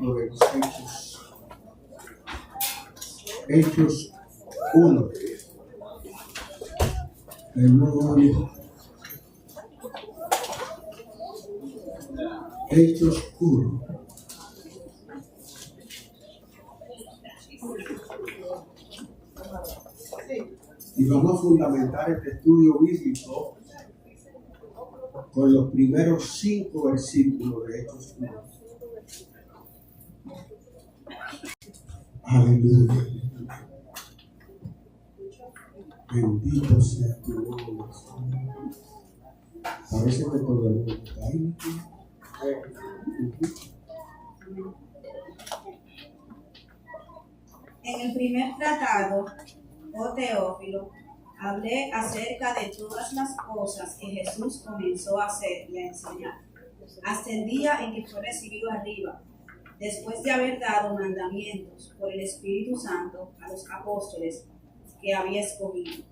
libro de los Hechos. Hechos 1. Hechos 1. Y vamos a fundamentar este estudio bíblico con los primeros 5 versículos de Hechos 1. Aleluya. Bendito sea tu nombre. Parece que todo el mundo está ahí. En el primer tratado, oh Teófilo, hablé acerca de todas las cosas que Jesús comenzó a hacer y a enseñar, hasta el día en que fue recibido arriba, después de haber dado mandamientos por el Espíritu Santo a los apóstoles que había escogido,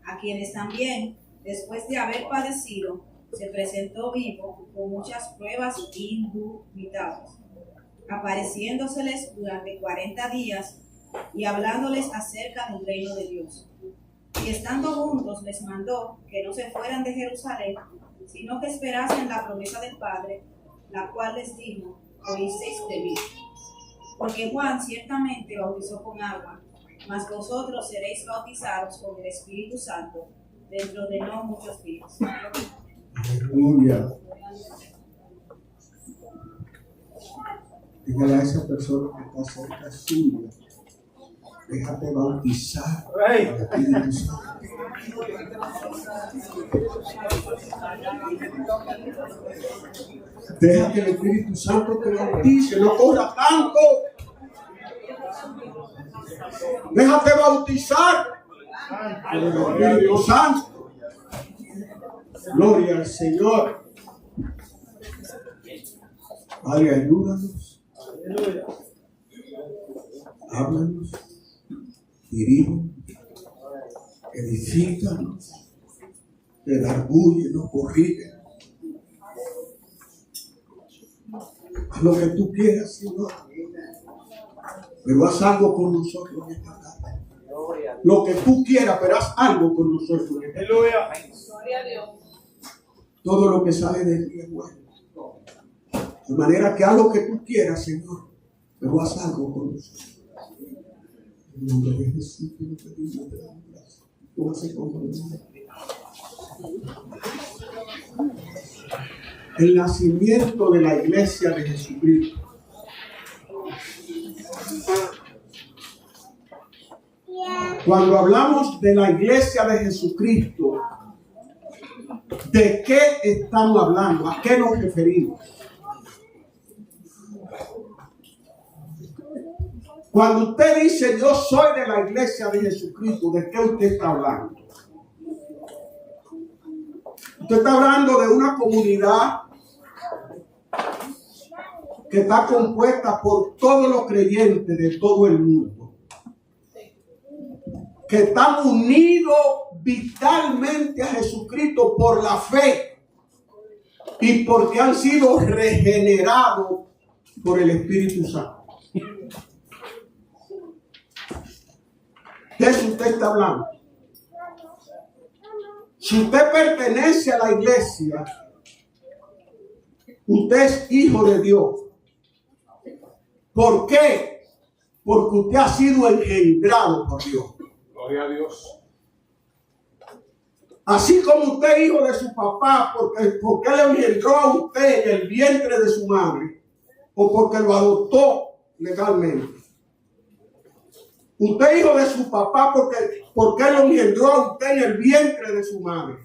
a quienes también, después de haber padecido, se presentó vivo con muchas pruebas indubitables, apareciéndoseles durante 40 días y hablándoles acerca del reino de Dios. Y estando juntos les mandó que no se fueran de Jerusalén, sino que esperasen la promesa del Padre, la cual les dijo: oísteis de mí. Porque Juan ciertamente bautizó con agua, mas vosotros seréis bautizados con el Espíritu Santo dentro de no muchos días. Aleluya. Dígale a esa persona que está cerca suya: déjate bautizar por el Espíritu Santo. Deja que el Espíritu Santo te bautice, no corra tanto. Déjate bautizar por el Espíritu Santo. Gloria al Señor. Padre, ayúdanos. Háblanos. Dirígenos. Edifícanos. Pedagúyenos, corrígenos. Haz lo que tú quieras, Señor. Pero haz algo con nosotros en esta tarde. Lo que tú quieras, pero haz algo con nosotros en esta tarde. Todo lo que sale de ti es bueno. De manera que haz lo que tú quieras, Señor, pero haz algo con nosotros. En nombre de Jesús, te lo pedimos, te damos gracias. Póngase cómodo. El nacimiento de la iglesia de Jesucristo. Cuando hablamos de la iglesia de Jesucristo, ¿de qué estamos hablando? ¿A qué nos referimos? Cuando usted dice yo soy de la iglesia de Jesucristo, ¿de qué usted está hablando? Usted está hablando de una comunidad que está compuesta por todos los creyentes de todo el mundo, que están unidos vitalmente a Jesucristo por la fe y porque han sido regenerados por el Espíritu Santo. ¿De eso usted está hablando? Si usted pertenece a la iglesia, usted es hijo de Dios. ¿Por qué? Porque usted ha sido engendrado por Dios. Gloria a Dios. Así como usted es hijo de su papá, porque le engendró a usted en el vientre de su madre, o porque lo adoptó legalmente. Usted es hijo de su papá porque lo engendró a usted en el vientre de su madre.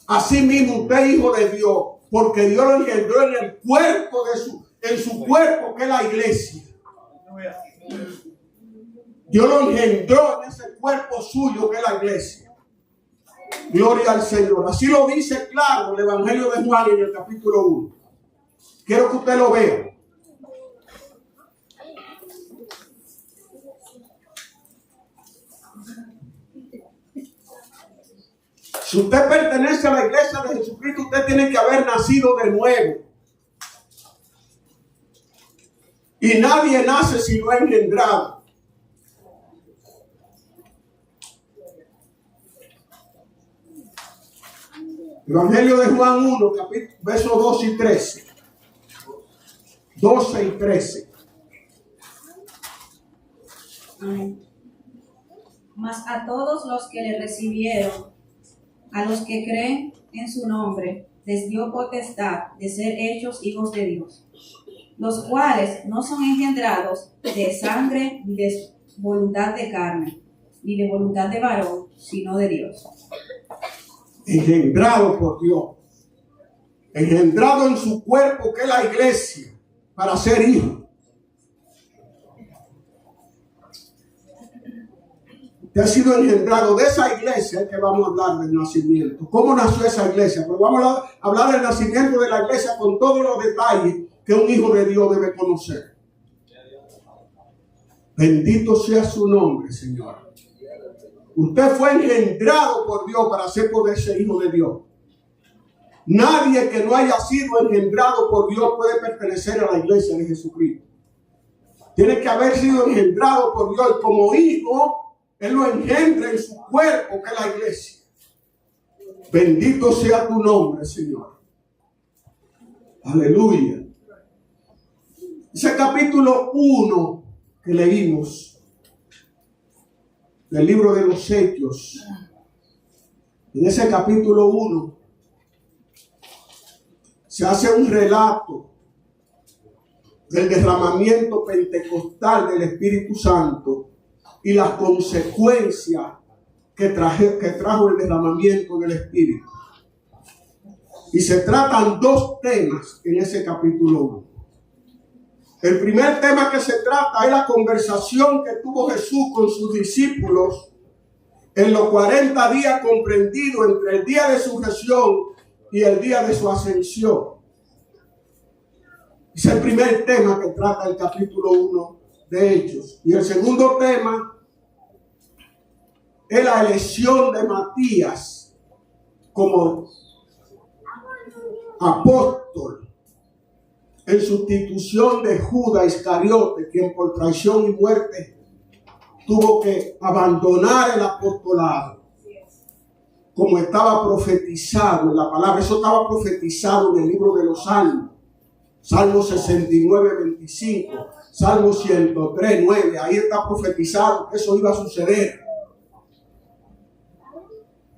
Así mismo usted es hijo de Dios, porque Dios lo engendró en el cuerpo en su cuerpo, que es la iglesia. Dios lo engendró en ese cuerpo suyo, que es la iglesia. Gloria al Señor. Así lo dice claro el Evangelio de Juan en el capítulo 1. Quiero que usted lo vea. Si usted pertenece a la iglesia de Jesucristo, usted tiene que haber nacido de nuevo. Y nadie nace si no es engendrado. Evangelio de Juan 1, versos 12 y 13. 12 y 13. Amén. Mas a todos los que le recibieron, a los que creen en su nombre, les dio potestad de ser hechos hijos de Dios, los cuales no son engendrados de sangre, ni de voluntad de carne, ni de voluntad de varón, sino de Dios. Engendrado por Dios, engendrado en su cuerpo, que es la iglesia, para ser hijo. Usted ha sido engendrado de esa iglesia que vamos a hablar del nacimiento. ¿Cómo nació esa iglesia? Pero vamos a hablar del nacimiento de la iglesia con todos los detalles que un hijo de Dios debe conocer. Bendito sea su nombre, Señor. Usted fue engendrado por Dios para ser poder ser hijo de Dios. Nadie que no haya sido engendrado por Dios puede pertenecer a la iglesia de Jesucristo. Tiene que haber sido engendrado por Dios y como hijo, Él lo engendra en su cuerpo, que es la iglesia. Bendito sea tu nombre, Señor. Aleluya. Ese capítulo 1 que leímos del libro de los Hechos, en ese capítulo 1 se hace un relato del derramamiento pentecostal del Espíritu Santo y las consecuencias que trajo el derramamiento del Espíritu. Y se tratan dos temas en ese capítulo 1. El primer tema que se trata es la conversación que tuvo Jesús con sus discípulos en los 40 días comprendidos entre el día de su resurrección y el día de su ascensión. Es el primer tema que trata el capítulo 1 de Hechos. Y el segundo tema es la elección de Matías como apóstol en sustitución de Judas Iscariote, quien por traición y muerte tuvo que abandonar el apostolado, como estaba profetizado en la palabra. Eso estaba profetizado en el libro de los Salmos. Salmo 69, 25, Salmo 103, 9. Ahí está profetizado que eso iba a suceder.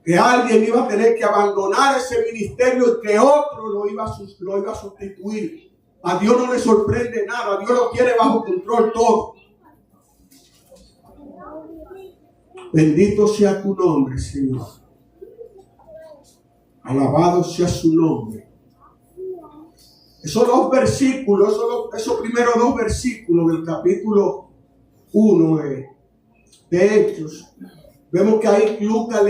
Que alguien iba a tener que abandonar ese ministerio y que otro lo iba a sustituir. A Dios no le sorprende nada. A Dios lo tiene bajo control todo. Bendito sea tu nombre, Señor. Alabado sea su nombre. Esos dos versículos, esos primeros dos versículos del capítulo 1 de Hechos, vemos que ahí Lucas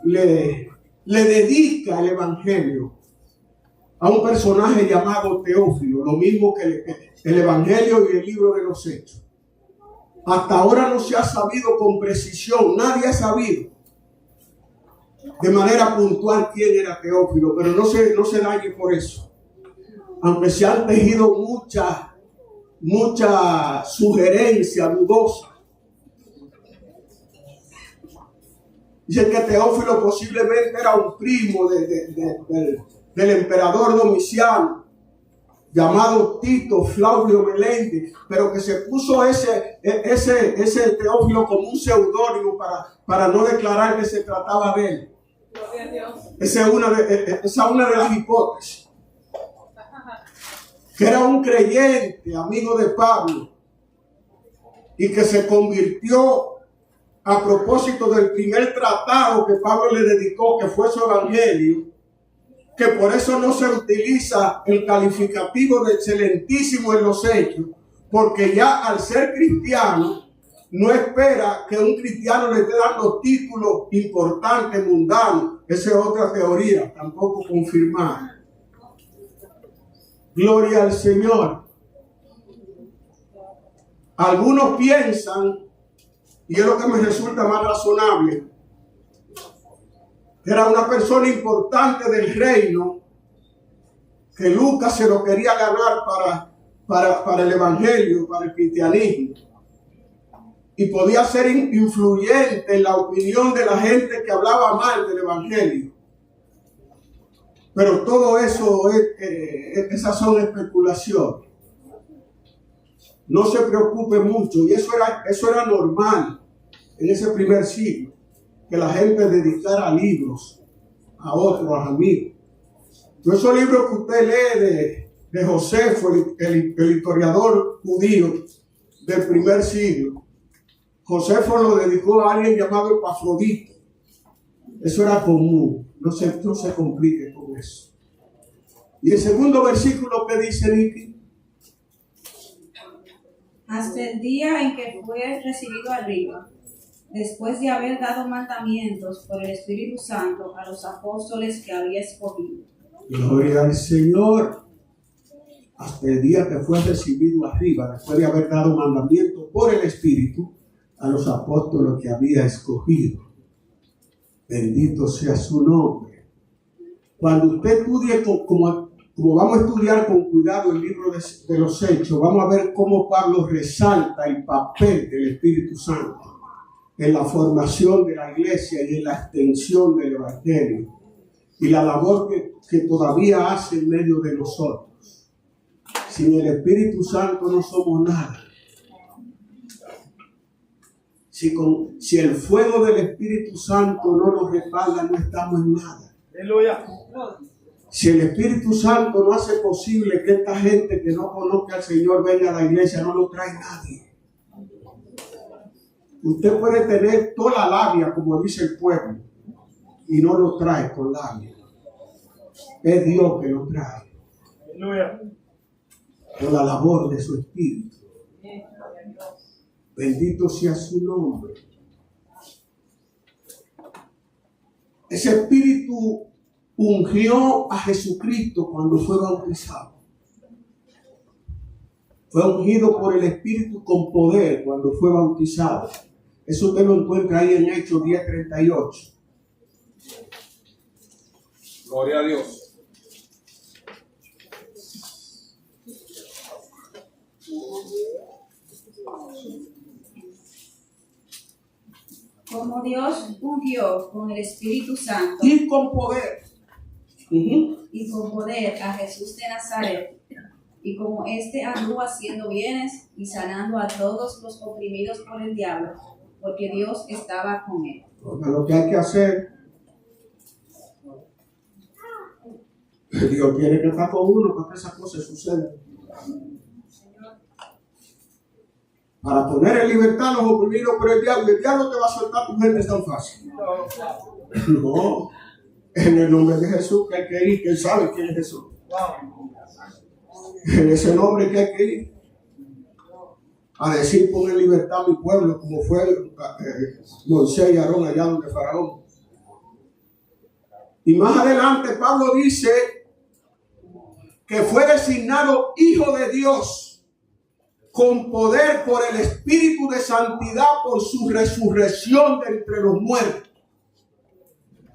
le dedica el evangelio a un personaje llamado Teófilo, lo mismo que el evangelio y el libro de los Hechos. Hasta ahora no se ha sabido con precisión, nadie ha sabido de manera puntual quién era Teófilo, pero no se dañe por eso. Aunque se han tejido mucha sugerencia dudosa. Dicen que Teófilo posiblemente era un primo del emperador Domiciano, llamado Tito Flavio Melende, pero que se puso ese Teófilo como un seudónimo para no declarar que se trataba de él. Esa es una de las hipótesis. Que era un creyente, amigo de Pablo, y que se convirtió a propósito del primer tratado que Pablo le dedicó, que fue su evangelio, que por eso no se utiliza el calificativo de excelentísimo en los Hechos, porque ya al ser cristiano, no espera que un cristiano le esté dando títulos importantes, mundanos. Esa es otra teoría, tampoco confirmada. Gloria al Señor. Algunos piensan, y es lo que me resulta más razonable, que era una persona importante del reino, que Lucas se lo quería ganar para el evangelio, para el cristianismo. Y podía ser influyente en la opinión de la gente que hablaba mal del evangelio. Pero todo eso, esas son especulaciones. No se preocupe mucho. Y eso era normal en ese primer siglo, que la gente dedicara libros a otros amigos. Todos esos libros que usted lee de Josefo, el historiador judío del primer siglo, Josefo lo dedicó a alguien llamado Epafrodito. Eso era común. No se complique con eso. Y el segundo versículo que dice Nicky. Hasta el día en que fue recibido arriba, después de haber dado mandamientos por el Espíritu Santo a los apóstoles que había escogido. Gloria al Señor. Hasta el día que fue recibido arriba, después de haber dado mandamientos por el Espíritu a los apóstoles que había escogido. Bendito sea su nombre. Cuando usted estudie, como vamos a estudiar con cuidado el libro de los Hechos, vamos a ver cómo Pablo resalta el papel del Espíritu Santo en la formación de la iglesia y en la extensión del evangelio y la labor que todavía hace en medio de nosotros. Sin el Espíritu Santo no somos nada. Si el fuego del Espíritu Santo no nos respalda, no estamos en nada. Aleluya. Si el Espíritu Santo no hace posible que esta gente que no conozca al Señor venga a la iglesia, no lo trae nadie. Usted puede tener toda la labia, como dice el pueblo, y no lo trae con labia. Es Dios que lo trae. Por la labor de su Espíritu. Bendito sea su nombre. Ese Espíritu ungió a Jesucristo cuando fue bautizado. Fue ungido por el Espíritu con poder cuando fue bautizado. Eso usted lo encuentra ahí en Hechos 10:38. Gloria a Dios. Como Dios ungió con el Espíritu Santo Y con poder. y con poder a Jesús de Nazaret, y como éste anduvo haciendo bienes y sanando a todos los oprimidos por el diablo, porque Dios estaba con él. Lo que hay que hacer, Dios quiere que está con uno para que esas cosas sucedan. Para poner en libertad a los oprimidos por el diablo te va a soltar tu gente tan fácil. No, en el nombre de Jesús que hay que ir, que él sabe quién es Jesús. En ese nombre que hay que ir a decir: pon en libertad a mi pueblo, como fue Moisés y Aarón allá donde Faraón. Y más adelante Pablo dice que fue designado hijo de Dios con poder por el Espíritu de santidad por su resurrección de entre los muertos.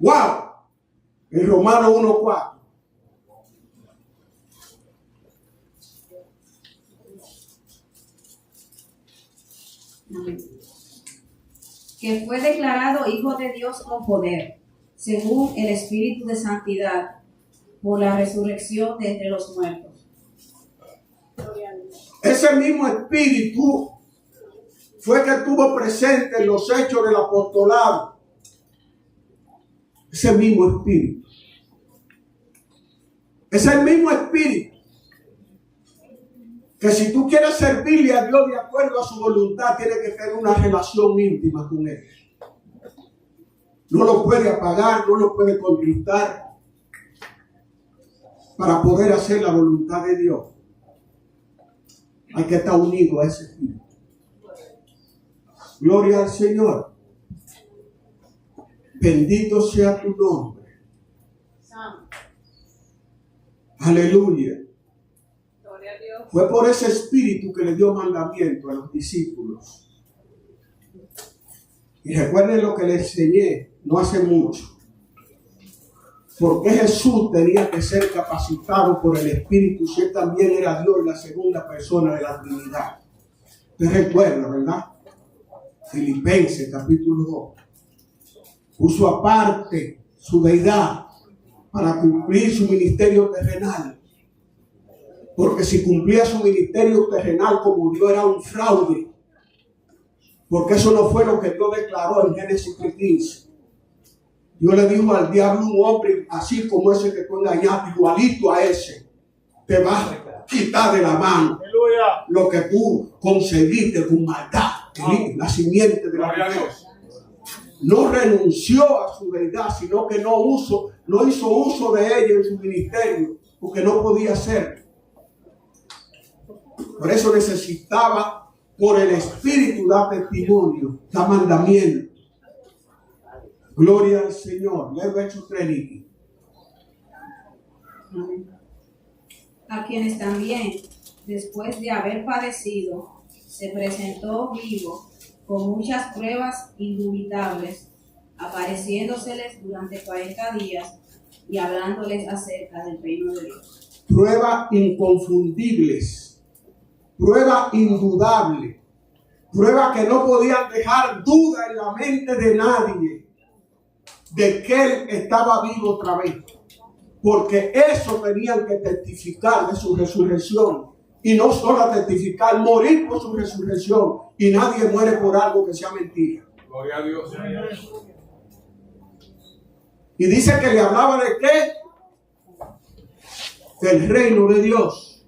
¡Wow! En Romanos 1:4. Que fue declarado hijo de Dios con poder, según el Espíritu de santidad, por la resurrección de entre los muertos. Ese mismo Espíritu fue que estuvo presente en los hechos del apostolado. Ese mismo Espíritu. Es el mismo Espíritu que si tú quieres servirle a Dios de acuerdo a su voluntad, tienes que tener una relación íntima con Él. No lo puede apagar, no lo puede contristar para poder hacer la voluntad de Dios. Hay que estar unido a ese Espíritu. Gloria al Señor. Bendito sea tu nombre. Aleluya. Fue por ese Espíritu que le dio mandamiento a los discípulos. Y recuerden lo que les enseñé no hace mucho. Porque Jesús tenía que ser capacitado por el Espíritu, si él también era Dios, la segunda persona de la Trinidad. Usted recuerda, ¿verdad? Filipenses capítulo 2. Puso aparte su deidad para cumplir su ministerio terrenal. Porque si cumplía su ministerio terrenal como Dios, era un fraude. Porque eso no fue lo que Dios declaró en Génesis 3:15. Dios le dijo al diablo, un hombre así como ese que tú engañaste, igualito a ese, te vas a quitar de la mano lo que tú conseguiste con maldad, la simiente de la mujer. No renunció a su deidad, sino que no hizo uso de ella en su ministerio, porque no podía hacerlo. Por eso necesitaba, por el Espíritu, dar testimonio, dar mandamiento. Gloria al Señor. Lee verso 3. A quienes también, después de haber padecido, se presentó vivo con muchas pruebas indubitables, apareciéndoseles durante 40 días y hablándoles acerca del reino de Dios. Pruebas inconfundibles, pruebas indudables, pruebas que no podían dejar duda en la mente de nadie de que él estaba vivo otra vez, porque eso tenían que testificar de su resurrección, y no solo testificar, morir por su resurrección, y nadie muere por algo que sea mentira. Gloria a Dios. Y dice que le hablaba de qué, del reino de Dios,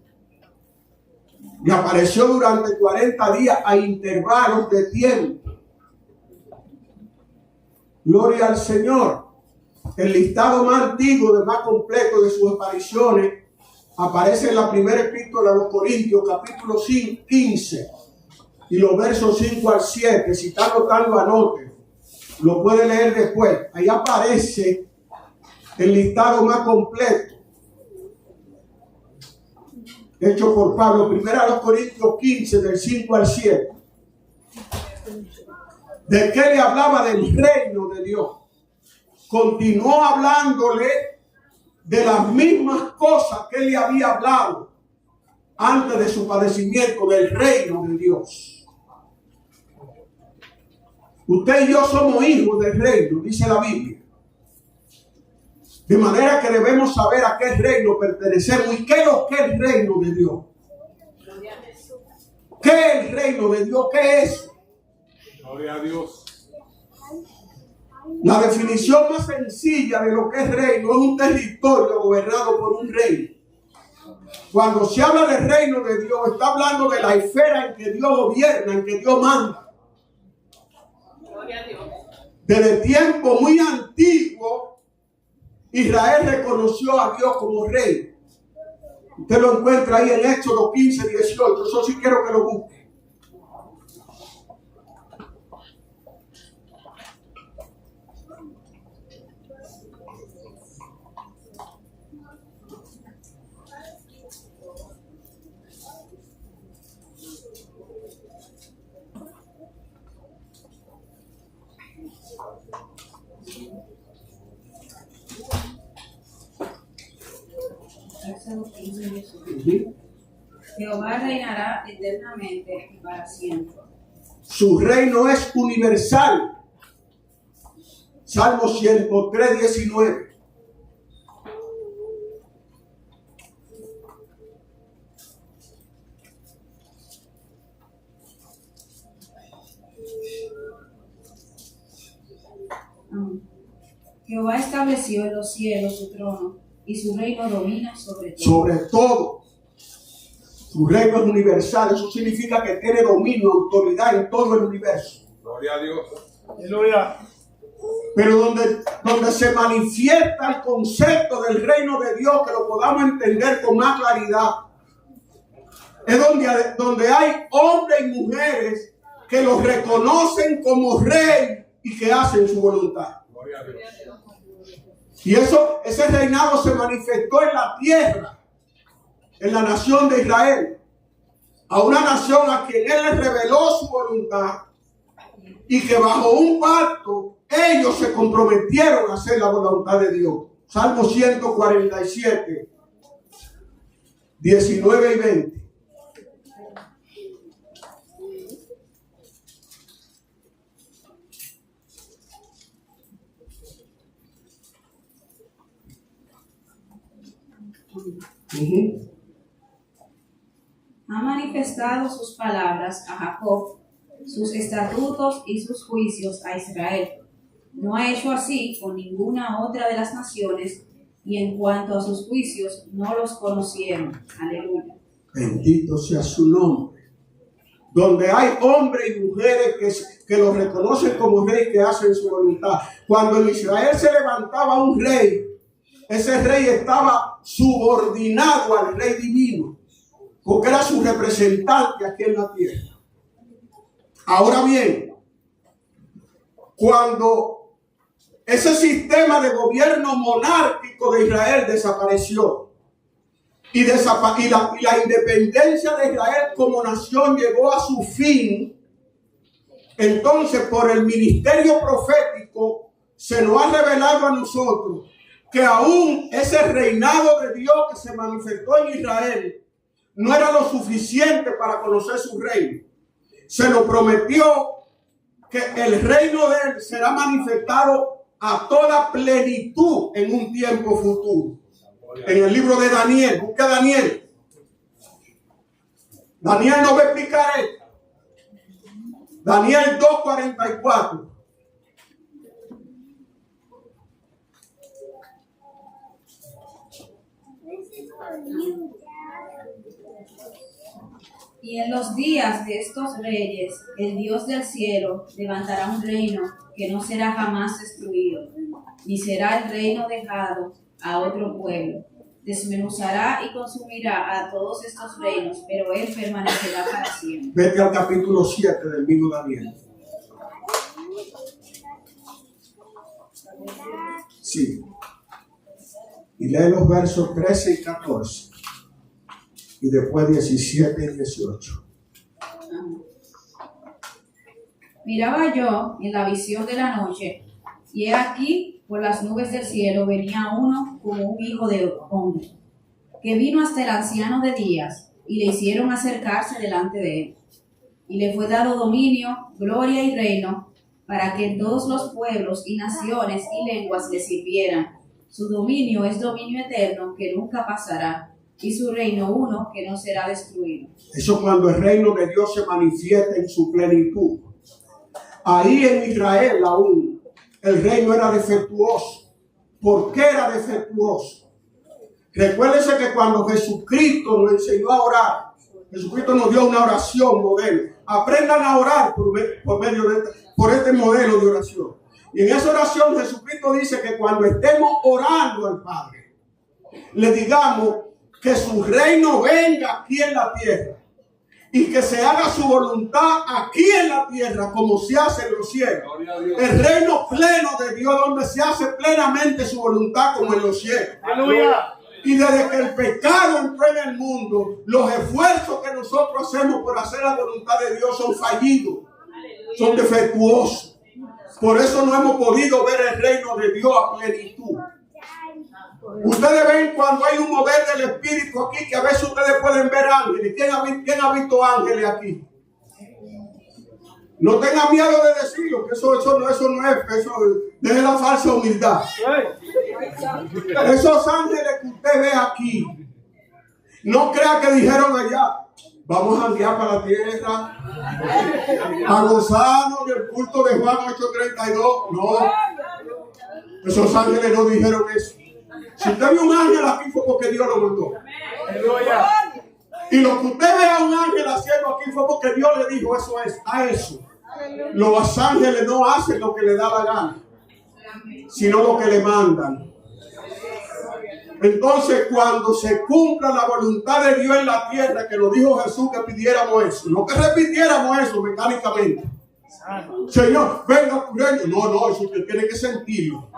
y apareció durante 40 días a intervalos de tiempo. Gloria al Señor. El listado más antiguo, más completo de sus apariciones, aparece en la primera epístola a los Corintios, capítulo 15, y los versos 5 al 7. Si está anotando, anote. Lo puede leer después. Ahí aparece el listado más completo, hecho por Pablo. Primero a los Corintios 15, del 5 al 7. ¿De qué le hablaba? Del reino de Dios. Continuó hablándole de las mismas cosas que él le había hablado antes de su padecimiento, del reino de Dios. Usted y yo somos hijos del reino, dice la Biblia. De manera que debemos saber a qué reino pertenecemos y qué es lo que es el reino de Dios. ¿Qué es el reino de Dios? ¿Qué es? Gloria a Dios. La definición más sencilla de lo que es reino es un territorio gobernado por un rey. Cuando se habla del reino de Dios, está hablando de la esfera en que Dios gobierna, en que Dios manda. Gloria a Dios. Desde tiempo muy antiguo, Israel reconoció a Dios como rey. Usted lo encuentra ahí en Éxodo 15, 18. Eso sí quiero que lo busque. Jehová reinará eternamente y para siempre. Su reino es universal. Salmo 103, 19. Jehová estableció en los cielos su trono y su reino domina sobre todo. Sobre todo. Su reino es universal. Eso significa que tiene dominio, autoridad en todo el universo. Gloria a Dios. Aleluya. Pero donde se manifiesta el concepto del reino de Dios, que lo podamos entender con más claridad, es donde hay hombres y mujeres que los reconocen como rey y que hacen su voluntad. Gloria a Dios. Y ese reinado se manifestó en la tierra, en la nación de Israel, a una nación a quien él les reveló su voluntad y que bajo un pacto ellos se comprometieron a hacer la voluntad de Dios. Salmo 147, 19 y 20. Ha manifestado sus palabras a Jacob, sus estatutos y sus juicios a Israel. No ha hecho así con ninguna otra de las naciones, y en cuanto a sus juicios no los conocieron. Aleluya. Bendito sea su nombre. Donde hay hombres y mujeres que lo reconocen como rey, que hacen su voluntad. Cuando en Israel se levantaba un rey, ese rey estaba subordinado al rey divino, porque era su representante aquí en la tierra. Ahora bien, cuando ese sistema de gobierno monárquico de Israel desapareció y la independencia de Israel como nación llegó a su fin, entonces por el ministerio profético se nos ha revelado a nosotros que aún ese reinado de Dios que se manifestó en Israel no era lo suficiente para conocer su reino. Se nos prometió que el reino de él será manifestado a toda plenitud en un tiempo futuro. En el libro de Daniel, busca Daniel. Daniel nos va a explicar esto. Daniel 2:44. Y en los días de estos reyes, el Dios del cielo levantará un reino que no será jamás destruido, ni será el reino dejado a otro pueblo. Desmenuzará y consumirá a todos estos reinos, pero él permanecerá para siempre. Vete al capítulo 7 del mismo Daniel. Sí. Y lee los versos 13 y 14. Y después 17 y 18. Miraba yo en la visión de la noche, y he aquí, por las nubes del cielo venía uno como un hijo de hombre, que vino hasta el anciano de días, y le hicieron acercarse delante de él. Y le fue dado dominio, gloria y reino, para que todos los pueblos y naciones y lenguas le sirvieran. Su dominio es dominio eterno que nunca pasará, y su reino uno que no será destruido. Eso cuando el reino de Dios se manifiesta en su plenitud. Ahí en Israel aún el reino era defectuoso. ¿Por qué era defectuoso? Recuérdense que cuando Jesucristo nos enseñó a orar, Jesucristo nos dio una oración modelo. Aprendan a orar por este modelo de oración. Y en esa oración Jesucristo dice que cuando estemos orando al Padre, le digamos que su reino venga aquí en la tierra y que se haga su voluntad aquí en la tierra como se hace en los cielos. El reino pleno de Dios, donde se hace plenamente su voluntad como en los cielos. Aleluya. Y desde que el pecado entró en el mundo, los esfuerzos que nosotros hacemos por hacer la voluntad de Dios son fallidos, son defectuosos. Por eso no hemos podido ver el reino de Dios a plenitud. Ustedes ven cuando hay un mover del Espíritu aquí, que a veces ustedes pueden ver ángeles. ¿Quién ha visto ángeles aquí? No tenga miedo de decirlo, que eso no es, deje la falsa humildad. Esos ángeles que usted ve aquí, no crea que dijeron allá, vamos a enviar para la tierra a gozarnos del culto de Juan 8:32. No, esos ángeles no dijeron eso. Si usted vio un ángel aquí fue porque Dios lo mandó. Y lo que usted vea a un ángel haciendo aquí fue porque Dios le dijo eso es, a eso. Los ángeles no hacen lo que le da la gana, sino lo que le mandan. Entonces, cuando se cumpla la voluntad de Dios en la tierra, que lo dijo Jesús que pidiéramos eso, no que repitiéramos eso mecánicamente. Señor, venga tu reino. No, eso usted tiene que sentirlo.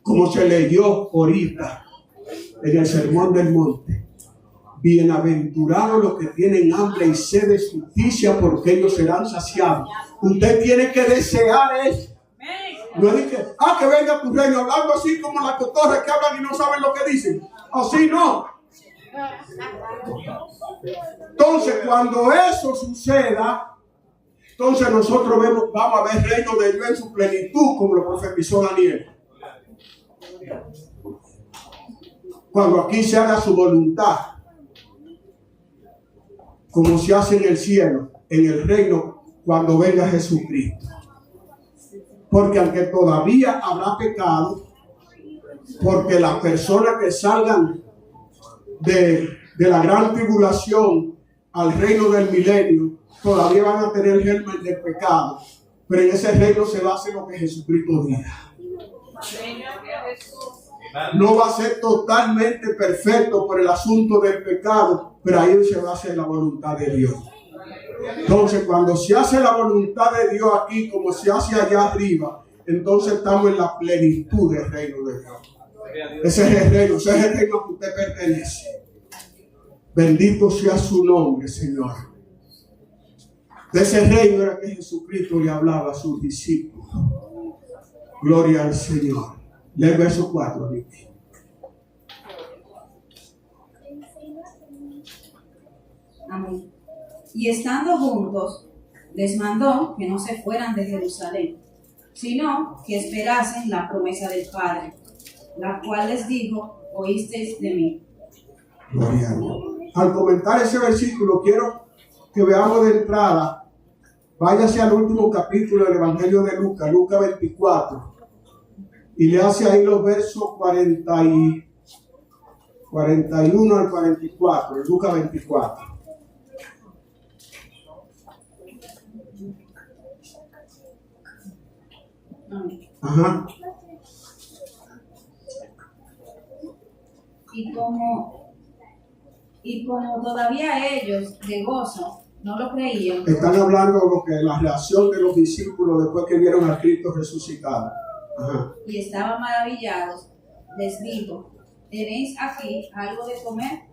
Como se leyó ahorita en el Sermón del Monte. Bienaventurados los que tienen hambre y sed de justicia, porque ellos serán saciados. Usted tiene que desear eso. No es de que venga tu reino, hablando así como las cotorras que hablan y no saben lo que dicen. Así no. Entonces, cuando eso suceda, entonces nosotros vamos a ver el reino de Dios en su plenitud, como lo profetizó Daniel. Cuando aquí se haga su voluntad, como se hace en el cielo, en el reino, cuando venga Jesucristo. Porque aunque todavía habrá pecado, porque las personas que salgan de la gran tribulación al reino del milenio, todavía van a tener el germen del pecado, pero en ese reino se va a hacer lo que Jesucristo diga. No va a ser totalmente perfecto por el asunto del pecado, pero ahí se va a hacer la voluntad de Dios. Entonces, cuando se hace la voluntad de Dios aquí, como se hace allá arriba, entonces estamos en la plenitud del reino de Dios. Ese es el reino a que usted pertenece. Bendito sea su nombre, Señor. De ese reino era que Jesucristo le hablaba a sus discípulos. Gloria al Señor. Lee el verso 4, Ricky. Amén. Y estando juntos, les mandó que no se fueran de Jerusalén, sino que esperasen la promesa del Padre, la cual les dijo: oísteis de mí. Gloria a Dios. Al comentar ese versículo, quiero que veamos de entrada, váyase al último capítulo del Evangelio de Lucas, Lucas 24, y le hace ahí los versos 41 al 44, Lucas 24. Ajá. Y como todavía ellos de gozo no lo creían. Están hablando de lo que la reacción de los discípulos después que vieron a Cristo resucitado. Ajá. Y estaban maravillados, les dijo: ¿tenéis aquí algo de comer?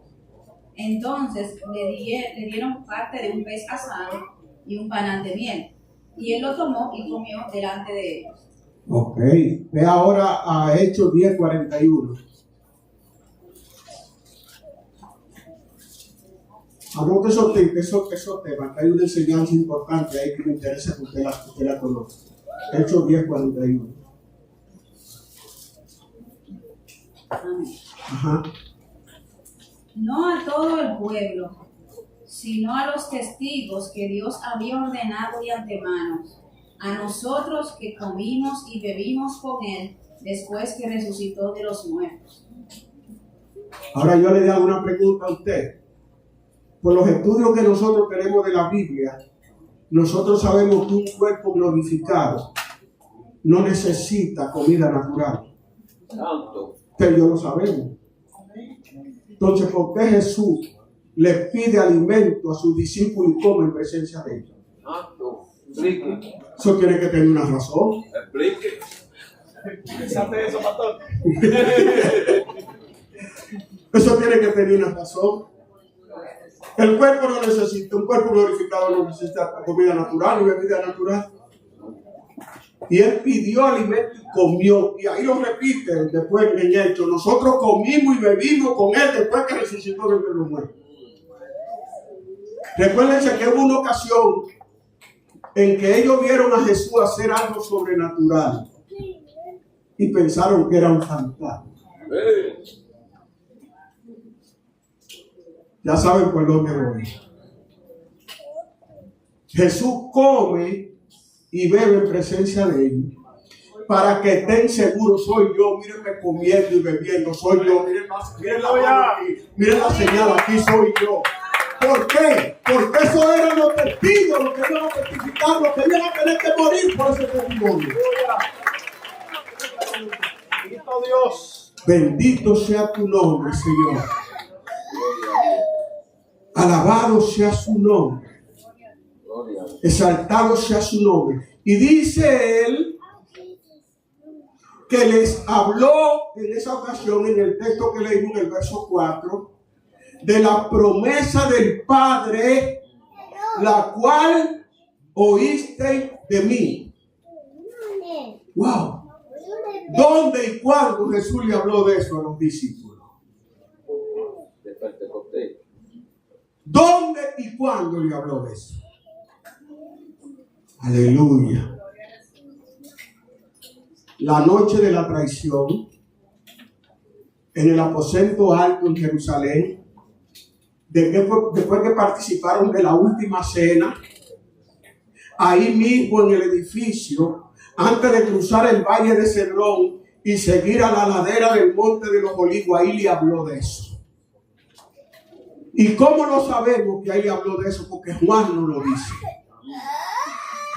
Entonces le dieron parte de un pez asado y un panal de miel, y él lo tomó y comió delante de ellos. Ok, ve ahora a Hechos 10:41. Anote esos temas, que hay una enseñanza importante ahí que me interesa que usted la conozca. Hechos 10:41. Ajá. No a todo el pueblo, sino a los testigos que Dios había ordenado de antemano, a nosotros que comimos y bebimos con Él después que resucitó de los muertos. Ahora yo le hago una pregunta a usted. Por los estudios que nosotros tenemos de la Biblia, nosotros sabemos que un cuerpo glorificado no necesita comida natural. Pero yo lo sabemos. Entonces, ¿por qué Jesús le pide alimento a sus discípulos y come en presencia de ellos? Eso tiene que tener una razón. Explique. ¿Pensaste eso, pastor? Eso tiene que tener una razón. El cuerpo no necesita, un cuerpo glorificado no necesita comida natural ni bebida natural. Y él pidió alimento y comió. Y ahí lo repite después en Hechos. Nosotros comimos y bebimos con él después que resucitó de los muertos. Recuérdense que hubo una ocasión en que ellos vieron a Jesús hacer algo sobrenatural y pensaron que era un fantasma. Ya saben por dónde voy. Jesús come y bebe en presencia de ellos para que estén seguros: soy yo, mírenme comiendo y bebiendo, soy yo, miren la mano aquí, miren la señal aquí, soy yo. ¿Por qué? Porque esos eran los testigos, los que iban a testificar, los que iban a tener que morir por ese testimonio. Dios. Bendito sea tu nombre, Señor. Alabado sea su nombre. Exaltado sea su nombre. Y dice él que les habló en esa ocasión, en el texto que leímos en el verso 4, de la promesa del Padre, la cual oíste de mí. Wow. ¿Dónde y cuándo Jesús le habló de eso a los discípulos? ¿Dónde y cuándo le habló de eso? Aleluya. La noche de la traición, en el aposento alto en Jerusalén, después que participaron de la última cena, ahí mismo en el edificio, antes de cruzar el valle de Cedrón y seguir a la ladera del monte de los Olivos, ahí le habló de eso. ¿Y cómo lo sabemos que ahí le habló de eso? Porque Juan no lo dice.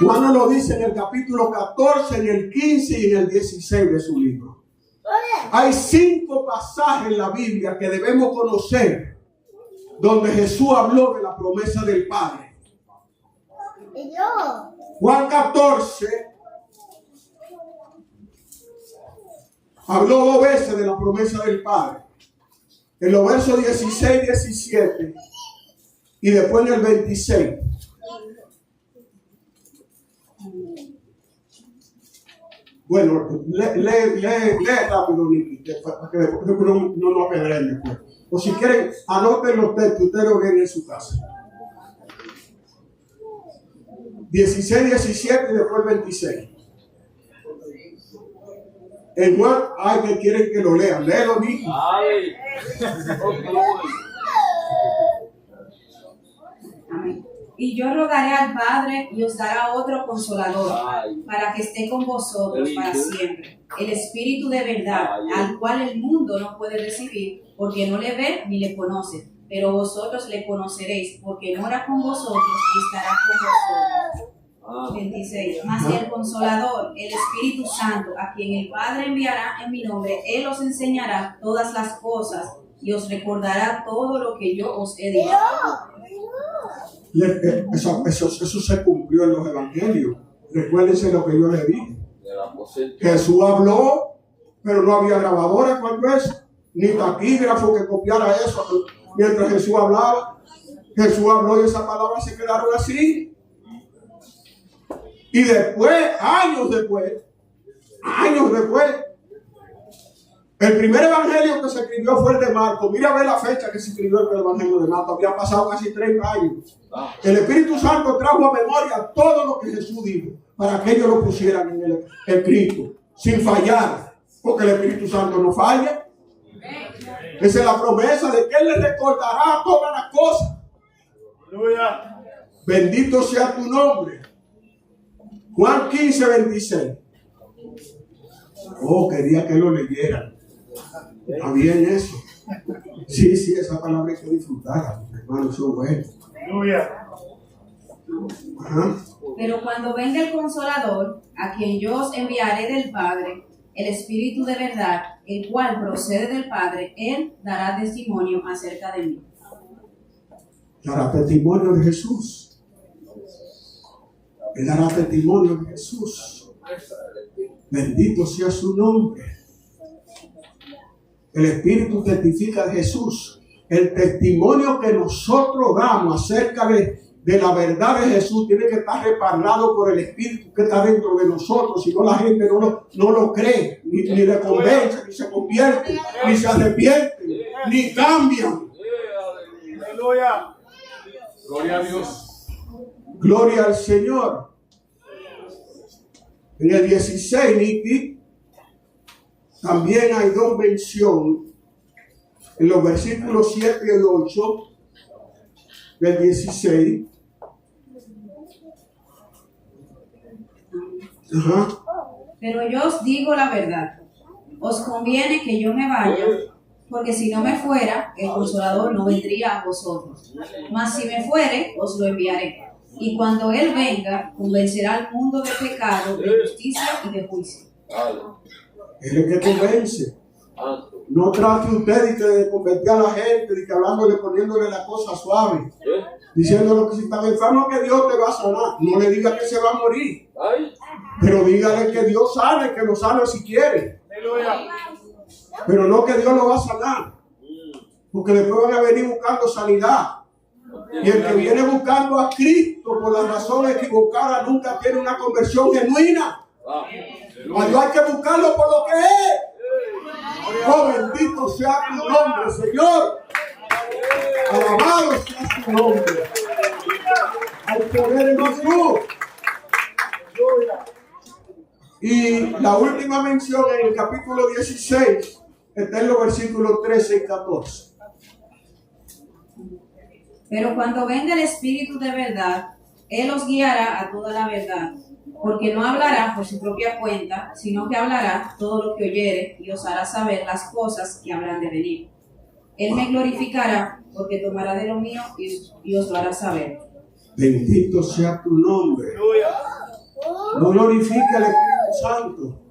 Juan nos lo dice en el capítulo 14, en el 15 y en el 16 de su libro. Hay 5 pasajes en la Biblia que debemos conocer donde Jesús habló de la promesa del Padre. Juan 14 habló 2 veces de la promesa del Padre. En los versos 16 y 17 y después en el 26. Bueno, lee rápido, Nicky, para que después no nos apedreen después. O si quieren, anoten los textos, ustedes lo ven en su casa. 16, 17 y después 26. En Juan, hay que quieren que lo lean. Léelo, Nicky. Amén. Y yo rogaré al Padre y os dará otro consolador para que esté con vosotros para siempre. El Espíritu de verdad, al cual el mundo no puede recibir porque no le ve ni le conoce. Pero vosotros le conoceréis porque mora con vosotros y estará con vosotros. 26. Mas el Consolador, el Espíritu Santo, a quien el Padre enviará en mi nombre, Él os enseñará todas las cosas y os recordará todo lo que yo os he dicho. Eso se cumplió en los evangelios. Recuérdense lo que yo les dije. Jesús habló, pero no había grabadora cuando eso, ni taquígrafo que copiara eso. Mientras Jesús hablaba, Jesús habló y esas palabras se quedaron así. Y después, años después, el primer evangelio que se escribió fue el de Marcos. Mira a ver la fecha que se escribió el evangelio de Marcos. Había pasado casi 30 años. El Espíritu Santo trajo a memoria todo lo que Jesús dijo para que ellos lo pusieran en el escrito, sin fallar, porque el Espíritu Santo no falla. Esa es la promesa de que Él le recordará todas las cosas. Aleluya. Bendito sea tu nombre. Juan 15, 26. Oh, quería que lo leyeran. Está bien eso. Sí, esa palabra hay que disfrutarla, hermano, eso es bueno. Ajá. Pero cuando venga el Consolador, a quien yo os enviaré del Padre, el Espíritu de verdad, el cual procede del Padre, Él dará testimonio acerca de mí. Dará testimonio de Jesús. Él dará testimonio de Jesús. Bendito sea su nombre. El Espíritu testifica de Jesús. El testimonio que nosotros damos acerca de la verdad de Jesús tiene que estar respaldado por el Espíritu que está dentro de nosotros. Si no, la gente no lo cree, ni le convence, ni se convierte, ni se arrepiente, ni cambian. Aleluya. Gloria a Dios. Gloria al Señor. En el 16, Nicky, también hay 2 menciones. En los versículos 7 y 8 del 16. Ajá. Pero yo os digo la verdad. Os conviene que yo me vaya, porque si no me fuera, el Consolador no vendría a vosotros. Mas si me fuere, os lo enviaré. Y cuando Él venga, convencerá al mundo de pecado, de justicia y de juicio. Él es el que convence. No trate usted de convertir a la gente, de que hablándole, poniéndole la cosa suave, diciéndole que si está enfermo que Dios te va a sanar. No le diga que se va a morir, pero dígale que Dios sane, que lo sane si quiere. Pero no que Dios lo va a sanar, porque después van a venir buscando sanidad. Y el que viene buscando a Cristo por la razón equivocada nunca tiene una conversión genuina. A Dios hay que buscarlo por lo que es. Oh, bendito sea tu nombre, Señor. Alabado sea tu nombre. Hay poder en Jesús. Y la última mención en el capítulo 16 está en los versículos 13 y 14. Pero cuando venga el Espíritu de verdad, Él os guiará a toda la verdad, porque no hablará por su propia cuenta, sino que hablará todo lo que oyere y os hará saber las cosas que habrán de venir. Él me glorificará, porque tomará de lo mío y os lo hará saber. Bendito sea tu nombre. No glorifica al Espíritu Santo.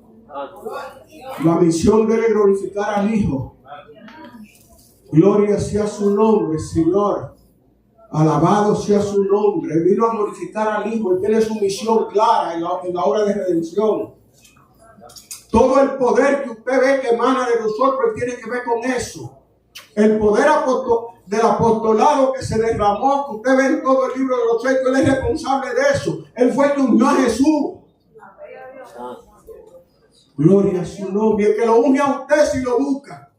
La misión debe glorificar al Hijo. Gloria sea su nombre, Señor. Alabado sea su nombre. Él vino a glorificar al Hijo. Él tiene su misión clara en la obra de redención. Todo el poder que usted ve que emana de nosotros tiene que ver con eso. El poder del apostolado que se derramó, que usted ve en todo el libro de los Hechos, Él es responsable de eso. Él fue el que unió a Jesús. Gloria a su nombre. El que lo une a usted si lo busca.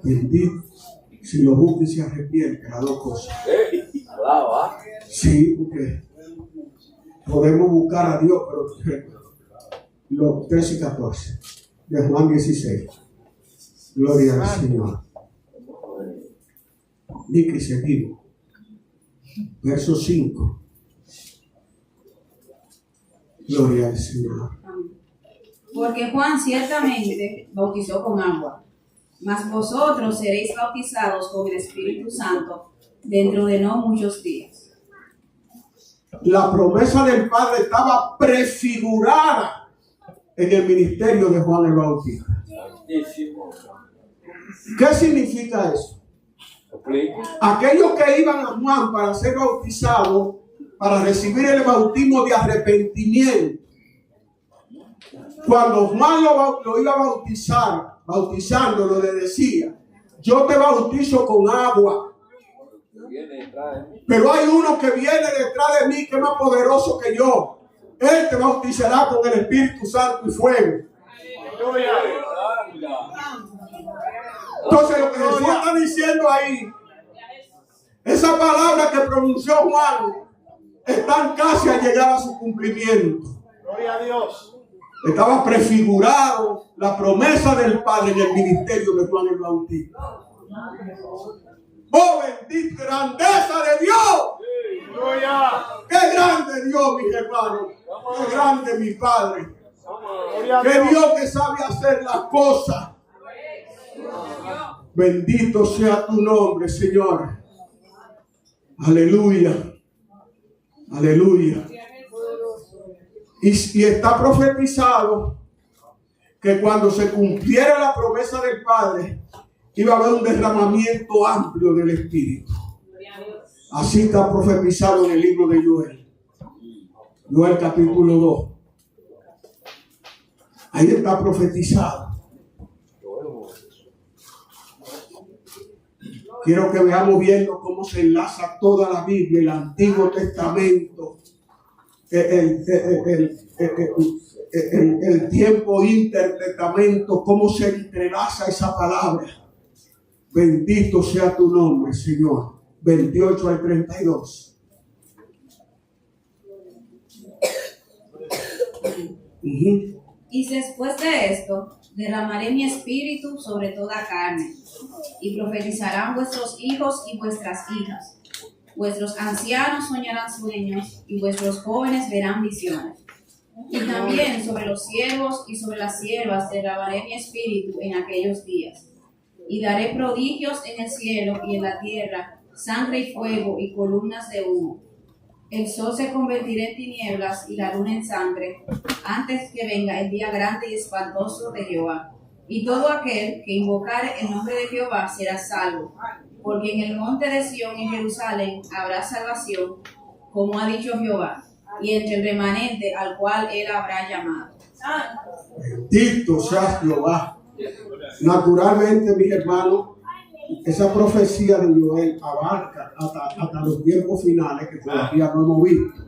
Bendito. Si lo busca y se arrepiente, las dos cosas. Sí, porque podemos buscar a Dios, pero los 13 y 14 de Juan 16. Gloria al Señor. Dice y seguimos. Verso 5. Gloria al Señor. Porque Juan ciertamente bautizó con agua, mas vosotros seréis bautizados con el Espíritu Santo dentro de no muchos días. La promesa del Padre estaba prefigurada en el ministerio de Juan el Bautista. ¿Qué significa eso? Aquellos que iban a Juan para ser bautizados, para recibir el bautismo de arrepentimiento, cuando Juan lo iba a bautizar, bautizándolo, le decía: yo te bautizo con agua, pero hay uno que viene detrás de mí que es más poderoso que yo. Él te bautizará con el Espíritu Santo y fuego. Entonces lo que Jesús está diciendo ahí, esa palabra que pronunció Juan, están casi a llegar a su cumplimiento. Gloria a Dios. Estaba prefigurado la promesa del Padre en el ministerio de Juan el Bautista. ¡Oh, bendita grandeza de Dios! Gloria. ¡Qué grande Dios, mis hermanos! ¡Qué grande mi Padre! Gloria a ¡Qué Dios. Dios que sabe hacer las cosas! Bendito sea tu nombre, Señor. Aleluya. Aleluya. Y está profetizado que cuando se cumpliera la promesa del Padre, iba a haber un derramamiento amplio del Espíritu. Así está profetizado en el libro de Joel. Joel capítulo 2. Ahí está profetizado. Quiero que veamos viendo cómo se enlaza toda la Biblia, el Antiguo Testamento, el tiempo intertestamento, cómo se entrelaza esa palabra. Bendito sea tu nombre, Señor. 28 al 32. Y después de esto, derramaré mi espíritu sobre toda carne, y profetizarán vuestros hijos y vuestras hijas. Vuestros ancianos soñarán sueños, y vuestros jóvenes verán visiones. Y también sobre los siervos y sobre las siervas derramaré mi espíritu en aquellos días. Y daré prodigios en el cielo y en la tierra, sangre y fuego y columnas de humo. El sol se convertirá en tinieblas y la luna en sangre, antes que venga el día grande y espantoso de Jehová. Y todo aquel que invocare el nombre de Jehová será salvo, porque en el monte de Sión y Jerusalén habrá salvación, como ha dicho Jehová, y entre el remanente al cual él habrá llamado. Bendito sea Jehová. Naturalmente, mis hermanos, esa profecía de Joel abarca hasta los tiempos finales que todavía no hemos visto.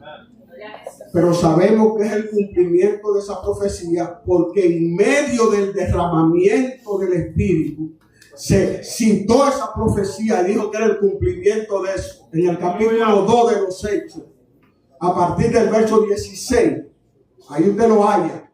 Pero sabemos que es el cumplimiento de esa profecía, porque en medio del derramamiento del Espíritu se citó esa profecía y dijo que era el cumplimiento de eso. En el capítulo 2 de los Hechos, a partir del verso 16, ahí usted lo halla.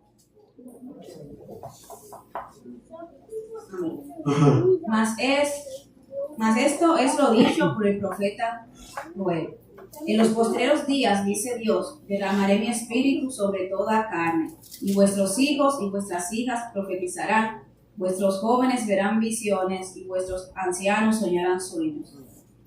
Ajá. Mas esto es lo dicho por el profeta Joel. En los postreros días, dice Dios, derramaré mi espíritu sobre toda carne, y vuestros hijos y vuestras hijas profetizarán, vuestros jóvenes verán visiones, y vuestros ancianos soñarán sueños.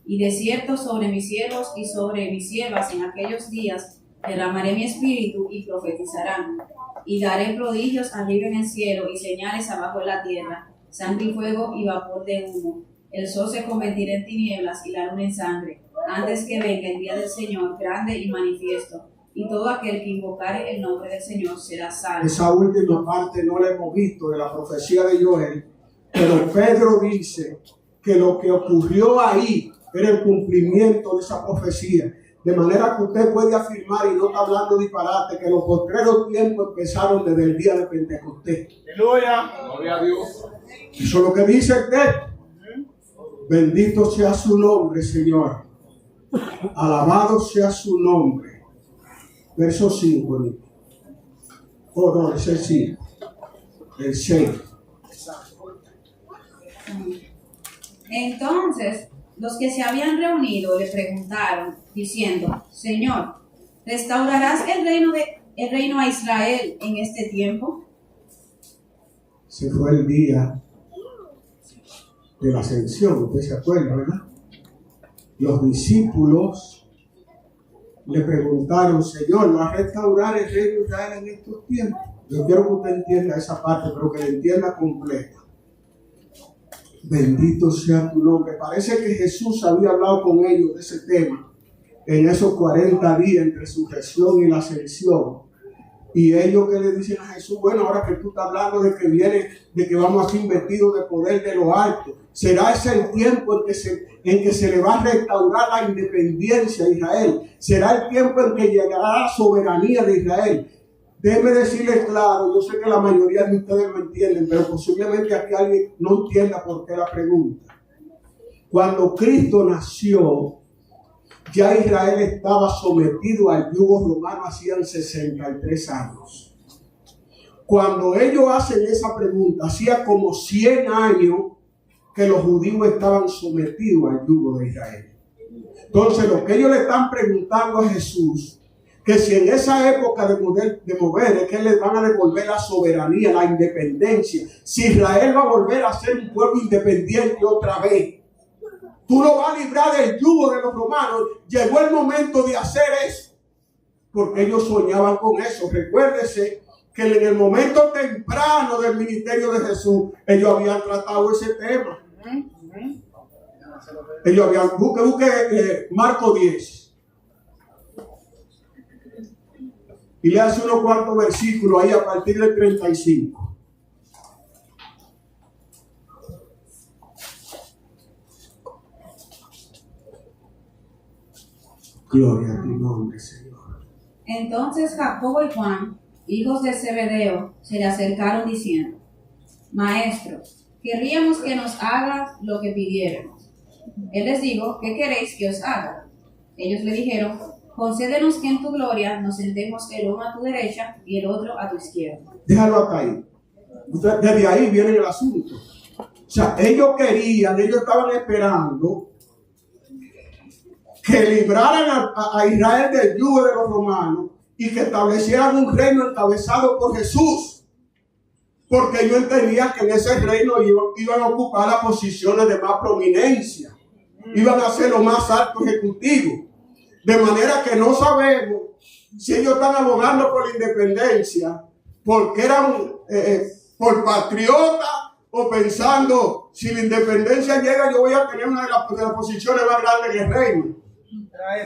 Y de cierto sobre mis siervos y sobre mis siervas en aquellos días derramaré mi espíritu y profetizarán, y daré prodigios arriba en el cielo y señales abajo en la tierra, sangre y fuego y vapor de humo. El sol se convertirá en tinieblas y la luna en sangre, antes que venga el día del Señor grande y manifiesto, y todo aquel que invocare el nombre del Señor será salvo. Esa última parte no la hemos visto de la profecía de Joel, pero Pedro dice que lo que ocurrió ahí era el cumplimiento de esa profecía. De manera que usted puede afirmar, y no está hablando disparate, que los postreros tiempos empezaron desde el día de Pentecostés. Aleluya. Gloria a Dios. Eso es lo que dice el texto. Bendito sea su nombre, Señor. Alabado sea su nombre. Verso 5. Oh, no, es el 5. El 6. Entonces, los que se habían reunido le preguntaron, diciendo, Señor, ¿restaurarás el reino a Israel en este tiempo? Se fue el día de la ascensión, usted se acuerda, ¿verdad? Los discípulos le preguntaron, Señor, ¿va a restaurar el reino de Israel en estos tiempos? Yo quiero que usted entienda esa parte, pero que la entienda completa. Bendito sea tu nombre. Parece que Jesús había hablado con ellos de ese tema en esos 40 días entre su resurrección y la ascensión. Y ellos que le dicen a Jesús, bueno, ahora que tú estás hablando de que viene, de que vamos a ser investidos de poder de lo alto, ¿será ese el tiempo en que se le va a restaurar la independencia a Israel? ¿Será el tiempo en que llegará la soberanía de Israel? Déjeme decirles claro, yo sé que la mayoría de ustedes lo entienden, pero posiblemente aquí alguien no entienda por qué la pregunta. Cuando Cristo nació, ya Israel estaba sometido al yugo romano hacían 63 años. Cuando ellos hacen esa pregunta, hacía como 100 años que los judíos estaban sometidos al yugo de Israel. Entonces, lo que ellos le están preguntando a Jesús, que si en esa época de mover es que les van a devolver la soberanía, la independencia, si Israel va a volver a ser un pueblo independiente otra vez, tú lo vas a librar del yugo de los romanos. Llegó el momento de hacer eso, porque ellos soñaban con eso. Recuérdese que en el momento temprano del ministerio de Jesús, ellos habían tratado ese tema. Ellos habían, busque Marcos 10. Y le hace unos cuantos versículos ahí a partir del 35. Gloria a tu nombre, Señor. Entonces Jacobo y Juan, hijos de Zebedeo, se le acercaron diciendo, Maestro, querríamos que nos hagas lo que pidiéramos. Él les dijo, ¿qué queréis que os haga? Ellos le dijeron, concédenos que en tu gloria nos sentemos el uno a tu derecha y el otro a tu izquierda. Déjalo acá ahí. Desde ahí viene el asunto. O sea, ellos estaban esperando que libraran a Israel del yugo de los romanos y que establecieran un reino encabezado por Jesús. Porque ellos entendían que en ese reino iban a ocupar las posiciones de más prominencia. Iban a ser los más altos ejecutivos. De manera que no sabemos si ellos están abogando por la independencia porque eran por patriotas o pensando si la independencia llega yo voy a tener una de las posiciones más grandes en el reino.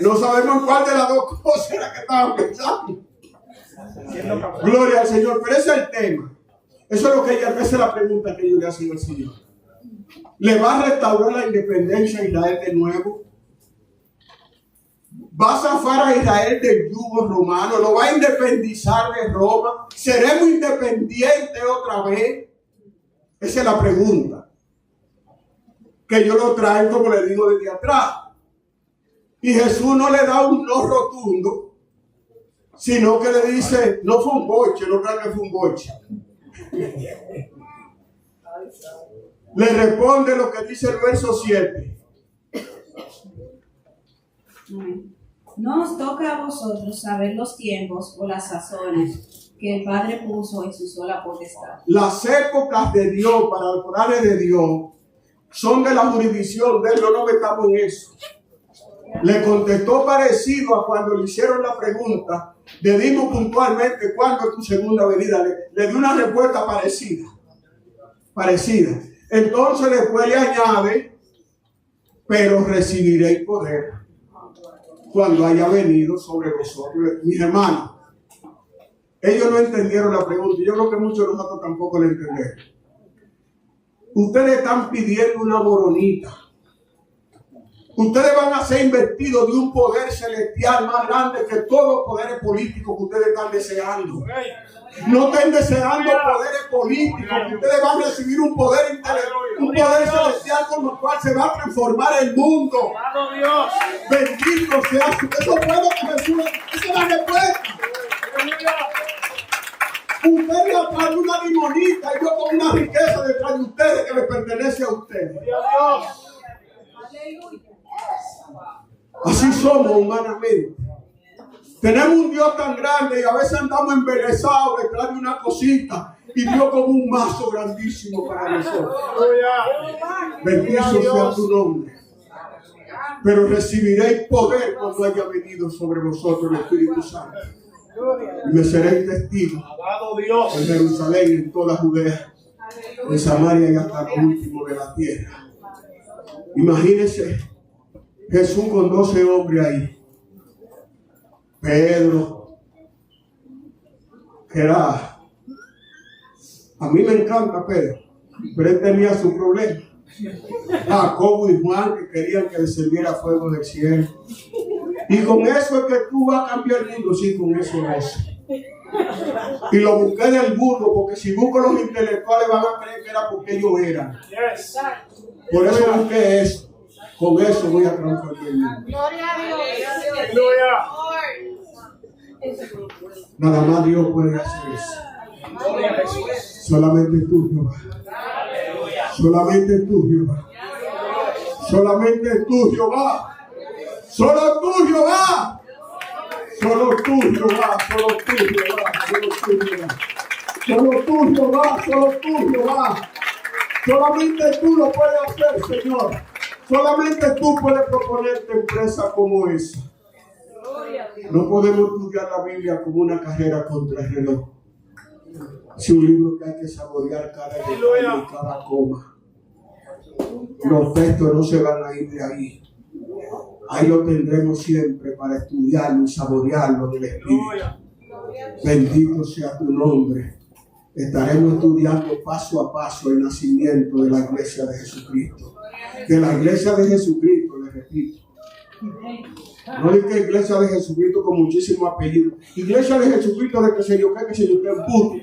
No sabemos cuál de las dos cosas era que estaban pensando. Gloria al Señor, pero ese es el tema. Eso es lo que esa es la pregunta que yo le hacía al Señor. ¿Le va a restaurar la independencia a Israel de nuevo? va a zafar a Israel del yugo romano, lo va a independizar de Roma, seremos independientes otra vez. Esa es la pregunta que yo lo traigo, como le digo desde atrás. Y Jesús no le da un no rotundo, sino que le dice, no fue un boche, no creo que fue un boche. Le responde lo que dice el verso 7. No os toca a vosotros saber los tiempos o las sazones que el Padre puso en su sola potestad. Las épocas de Dios para los planes de Dios son de la jurisdicción de Él, no nos metamos en eso. Le contestó parecido a cuando le hicieron la pregunta. Le dimos puntualmente cuándo es tu segunda venida. Le dio una respuesta parecida. Entonces después le añade, pero recibiréis poder cuando haya venido sobre vosotros. Mis hermanos, ellos no entendieron la pregunta. Yo creo que muchos de nosotros tampoco la entendieron. Ustedes están pidiendo una moronita. Ustedes van a ser investidos de un poder celestial más grande que todos los poderes políticos que ustedes están deseando. No estén deseando poderes políticos, ustedes van a recibir un poder celestial con el cual se va a transformar el mundo. Bendito sea su. Eso fue lo que Jesús. Esa es la respuesta. Usted le atrae una limonita y yo con una riqueza detrás de ustedes que le pertenece a ustedes. Así somos humanamente. Tenemos un Dios tan grande y a veces andamos embelesados detrás de una cosita y Dios como un mazo grandísimo para nosotros. Bendito sea tu nombre. Pero recibiréis poder cuando haya venido sobre vosotros el Espíritu Santo. Y me seréis testigos en Jerusalén, en toda Judea, en Samaria y hasta lo último de la tierra. Imagínense Jesús con 12 hombres ahí. Pedro, que era, a mí me encanta Pedro, pero él tenía su problema. Jacobo y Juan, que querían que descendiera fuego del cielo. Y con eso es que tú vas a cambiar el mundo. Sí, con eso es. Y lo busqué del burro, porque si busco los intelectuales van a creer que era porque ellos eran. Por eso busqué eso. Con eso voy a transformar el mundo. Gloria a Dios. Nada más Dios puede hacer eso. Solamente tú, Jehová. Solamente tú, Jehová. Solamente tú, Jehová. Solo tú, Jehová. Solo tú, Jehová. Solo tú, Jehová. Solo tú, Jehová. Solo tú, Jehová. Solo tú, Jehová. Solamente tú lo puedes hacer, Señor. Solamente tú puedes proponerte empresa como esa. No podemos estudiar la Biblia como una carrera contra el reloj. Es un libro que hay que saborear cada detalle y cada coma. Los textos no se van a ir de ahí. Ahí lo tendremos siempre para estudiarlo y saborearlo del Espíritu. Bendito sea tu nombre. Estaremos estudiando paso a paso el nacimiento de la iglesia de Jesucristo. De la iglesia de Jesucristo, les repito. No digo que iglesia de Jesucristo con muchísimos apellidos. Iglesia de Jesucristo de que se yo qué, que se yo qué, puto.